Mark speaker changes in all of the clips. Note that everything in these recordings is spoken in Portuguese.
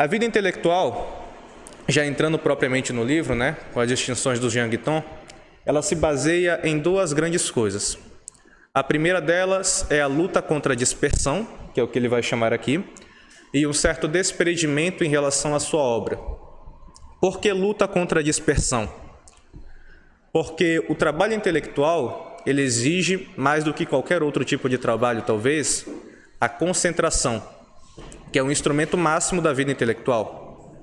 Speaker 1: A vida intelectual, já entrando propriamente no livro, né, com as distinções do Jean Guiton, ela se baseia em duas grandes coisas. A primeira delas é a luta contra a dispersão, que é o que ele vai chamar aqui, e um certo desprendimento em relação à sua obra. Por que luta contra a dispersão? Porque o trabalho intelectual, ele exige, mais do que qualquer outro tipo de trabalho, talvez, a concentração, que é o instrumento máximo da vida intelectual.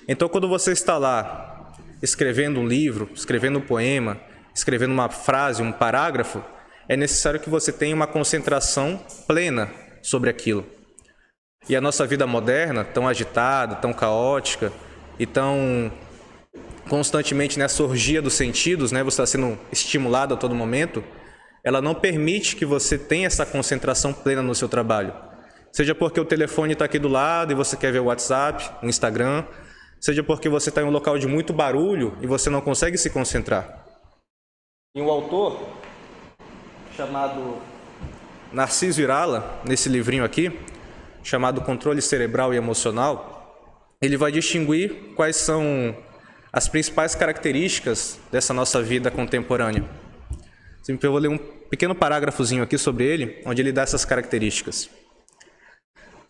Speaker 1: Então, quando você está lá escrevendo um livro, escrevendo um poema, escrevendo uma frase, um parágrafo, é necessário que você tenha uma concentração plena sobre aquilo. E a nossa vida moderna, tão agitada, tão caótica e tão constantemente nessa orgia dos sentidos, né? Você está sendo estimulado a todo momento, ela não permite que você tenha essa concentração plena no seu trabalho. Seja porque o telefone está aqui do lado e você quer ver o WhatsApp, o Instagram, seja porque você está em um local de muito barulho e você não consegue se concentrar. E um autor chamado Narciso Irala, nesse livrinho aqui, chamado Controle Cerebral e Emocional, ele vai distinguir quais são as principais características dessa nossa vida contemporânea. Eu vou ler um pequeno parágrafozinho aqui sobre ele, onde ele dá essas características.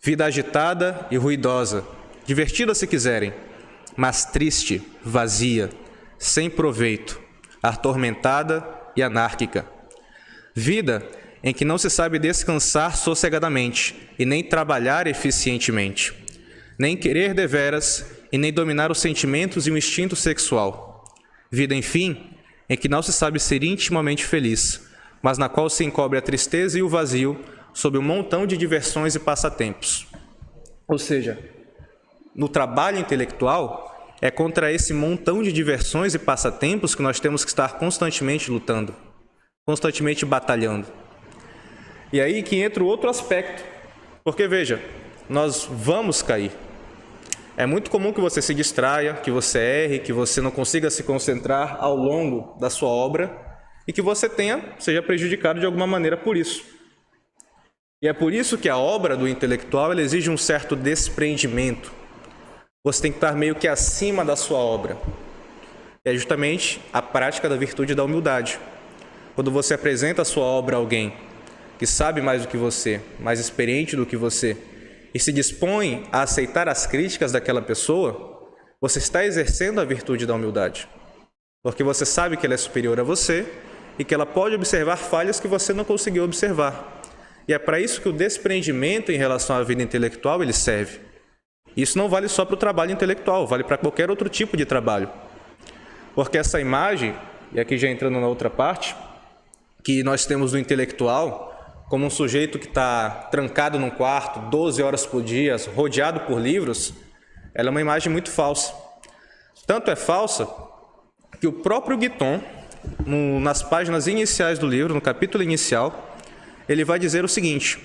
Speaker 1: Vida agitada e ruidosa, divertida se quiserem, mas triste, vazia, sem proveito, atormentada e anárquica. Vida em que não se sabe descansar sossegadamente e nem trabalhar eficientemente, nem querer deveras e nem dominar os sentimentos e o instinto sexual. Vida, enfim, em que não se sabe ser intimamente feliz, mas na qual se encobre a tristeza e o vazio sob um montão de diversões e passatempos. Ou seja, no trabalho intelectual, é contra esse montão de diversões e passatempos que nós temos que estar constantemente lutando, constantemente batalhando. E aí que entra o outro aspecto, porque veja, nós vamos cair. É muito comum que você se distraia, que você erre, que você não consiga se concentrar ao longo da sua obra e que você seja prejudicado de alguma maneira por isso. E é por isso que a obra do intelectual ela exige um certo desprendimento. Você tem que estar meio que acima da sua obra. É justamente a prática da virtude da humildade. Quando você apresenta a sua obra a alguém que sabe mais do que você, mais experiente do que você, e se dispõe a aceitar as críticas daquela pessoa, você está exercendo a virtude da humildade. Porque você sabe que ela é superior a você e que ela pode observar falhas que você não conseguiu observar. E é para isso que o desprendimento em relação à vida intelectual ele serve. Isso não vale só para o trabalho intelectual, vale para qualquer outro tipo de trabalho. Porque essa imagem, e aqui já entrando na outra parte, que nós temos do intelectual como um sujeito que está trancado num quarto 12 horas por dia, rodeado por livros, ela é uma imagem muito falsa. Tanto é falsa que o próprio Guiton, nas páginas iniciais do livro, no capítulo inicial, ele vai dizer o seguinte: